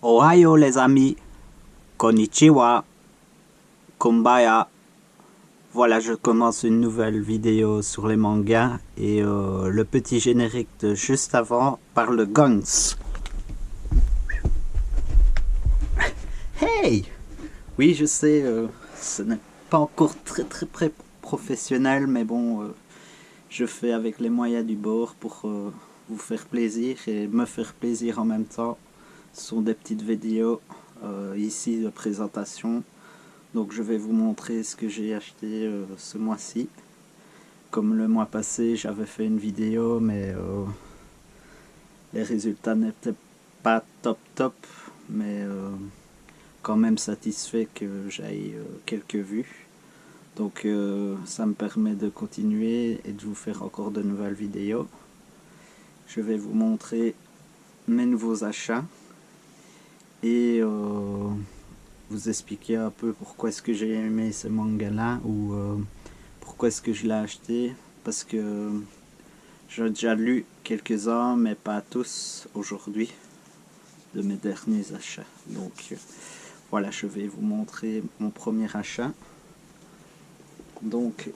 Ohio les amis, konnichiwa, kumbaya. Voilà, je commence une nouvelle vidéo sur les mangas et le petit générique de juste avant parle de Guns. Hey! Oui, je sais, ce n'est pas encore très professionnel, mais bon, je fais avec les moyens du bord pour vous faire plaisir et me faire plaisir en même temps. Ce sont des petites vidéos ici de présentation. Donc je vais vous montrer ce que j'ai acheté ce mois-ci. Comme le mois passé, j'avais fait une vidéo, mais les résultats n'étaient pas top, mais quand même satisfait que j'aille quelques vues. Donc ça me permet de continuer et de vous faire encore de nouvelles vidéos. Je vais vous montrer mes nouveaux achats et vous expliquer un peu pourquoi est-ce que j'ai aimé ce manga là ou pourquoi est-ce que je l'ai acheté, parce que j'ai déjà lu quelques-uns mais pas tous aujourd'hui de mes derniers achats. Donc voilà, je vais vous montrer mon premier achat. Donc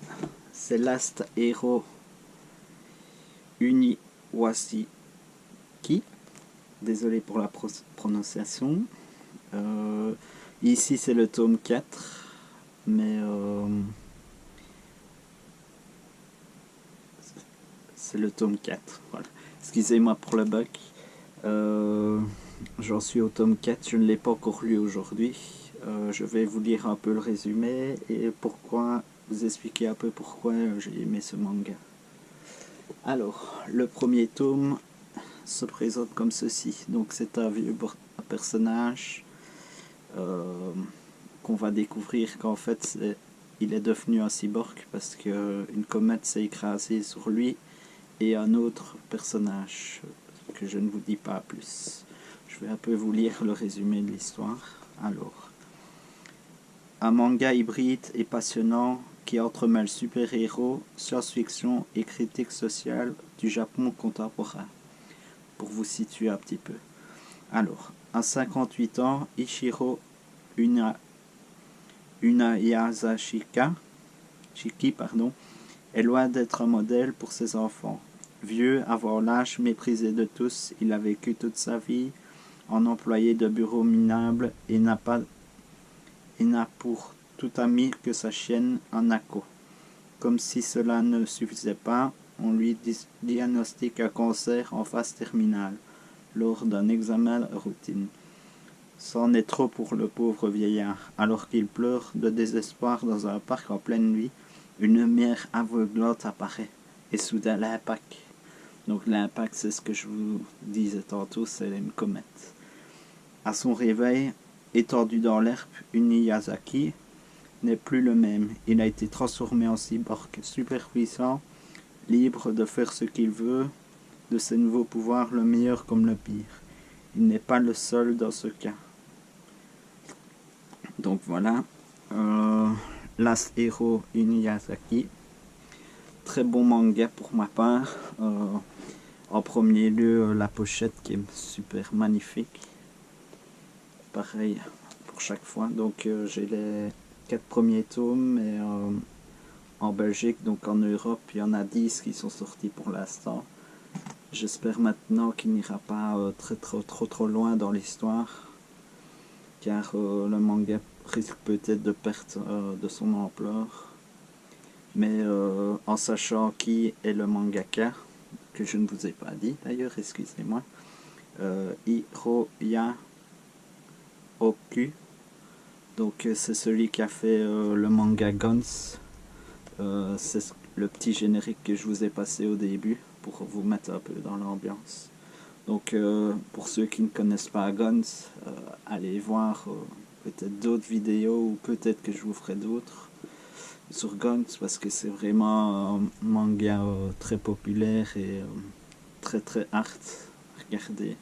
c'est Last Hero Uniwashiki, désolé pour la prononciation. Ici c'est le tome 4, mais c'est le tome 4, voilà. Excusez-moi pour le bug. J'en suis au tome 4, je ne l'ai pas encore lu aujourd'hui. Je vais vous lire un peu le résumé et pourquoi, vous expliquer un peu pourquoi j'ai aimé ce manga. Alors, le premier tome se présente comme ceci. Donc c'est un vieux personnage qu'on va découvrir qu'en fait il est devenu un cyborg parce qu'une comète s'est écrasée sur lui et un autre personnage que je ne vous dis pas plus. Je vais un peu vous lire le résumé de l'histoire. Alors, un manga hybride et passionnant qui entremêle super-héros, science-fiction et critique sociale du Japon contemporain. Pour vous situer un petit peu. Alors, à 58 ans, Ichiro Unayasashiki est loin d'être un modèle pour ses enfants. Vieux, avoir l'âge, méprisé de tous, il a vécu toute sa vie en employé de bureau minable et n'a pour tout ami que sa chienne Anako. Comme si cela ne suffisait pas, on lui diagnostique un cancer en phase terminale lors d'un examen routine. C'en est trop pour le pauvre vieillard. Alors qu'il pleure de désespoir dans un parc en pleine nuit, une lumière aveuglante apparaît et soudain l'impact. Donc l'impact, c'est ce que je vous disais tantôt, c'est une comète. À son réveil, étendu dans l'herbe, Uniyazaki n'est plus le même. Il a été transformé en cyborg super puissant, libre de faire ce qu'il veut, de ses nouveaux pouvoirs, le meilleur comme le pire. Il n'est pas le seul dans ce cas. Donc voilà, Last Hero Inuyasaki, très bon manga pour ma part. En premier lieu, la pochette qui est super magnifique. Pareil pour chaque fois. Donc j'ai les 4 premiers tomes et en Belgique, donc en Europe, il y en a 10 qui sont sortis pour l'instant. J'espère maintenant qu'il n'ira pas trop loin dans l'histoire, car le manga risque peut-être de perdre de son ampleur. Mais en sachant qui est le mangaka, que je ne vous ai pas dit d'ailleurs, excusez-moi, Hiroya Oku, donc c'est celui qui a fait le manga Guns. C'est le petit générique que je vous ai passé au début pour vous mettre un peu dans l'ambiance. Donc pour ceux qui ne connaissent pas Guns, allez voir peut-être d'autres vidéos ou peut-être que je vous ferai d'autres sur Guns, parce que c'est vraiment un manga très populaire et très art. Regardez,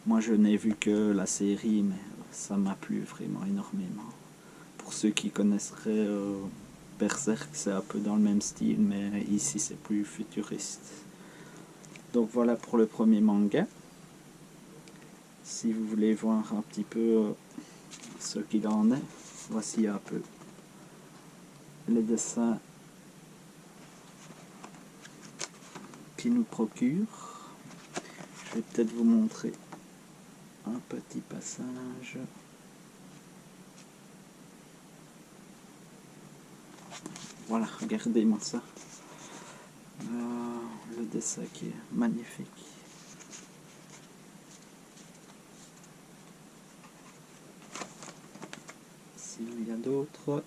moi je n'ai vu que la série, mais ça m'a plu vraiment énormément. Pour ceux qui connaisseraient Berserk, c'est un peu dans le même style, mais ici c'est plus futuriste. Donc voilà pour le premier manga. si vous voulez voir un petit peu ce qu'il en est, voici un peu les dessins qui nous procure. Je vais peut-être vous montrer un petit passage. Voilà, regardez-moi ça. Le dessin qui est magnifique. S'il y a d'autres.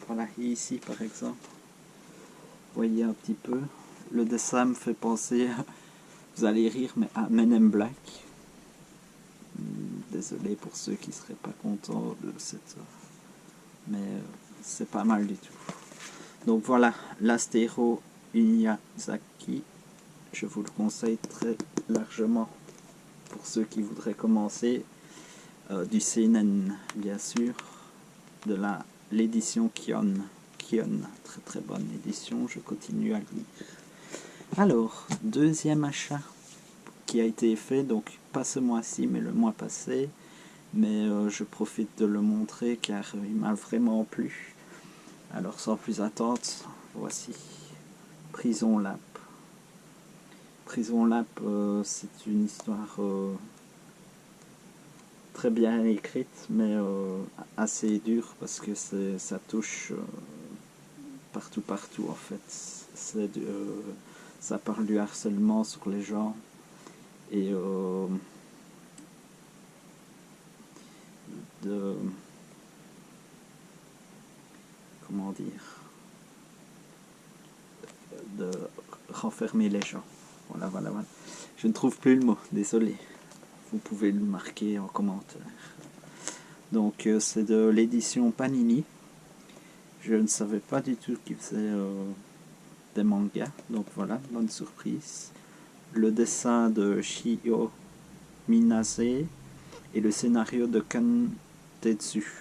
Voilà, ici par exemple, vous voyez un petit peu, le dessin me fait penser, vous allez rire, mais à Men in Black. Désolé pour ceux qui seraient pas contents de cette, mais c'est pas mal du tout. Donc voilà, l'Astero Miyazaki, je vous le conseille très largement pour ceux qui voudraient commencer. Du seinen bien sûr, de l'édition Kion, très très bonne édition, je continue à le lire. Alors, deuxième achat qui a été fait, donc pas ce mois-ci mais le mois passé, mais je profite de le montrer car il m'a vraiment plu. Alors sans plus attendre, voici Prison Lap. Prison Lap, c'est une histoire très bien écrite, mais assez dure parce que ça touche partout en fait. Ça parle du harcèlement sur les gens et de comment dire, de renfermer les gens. Voilà. Je ne trouve plus le mot, désolé. Vous pouvez le marquer en commentaire. Donc c'est de l'édition Panini. Je ne savais pas du tout qu'ils faisaient des mangas. Donc voilà, bonne surprise. Le dessin de Shio Minase et le scénario de Kan Tetsu.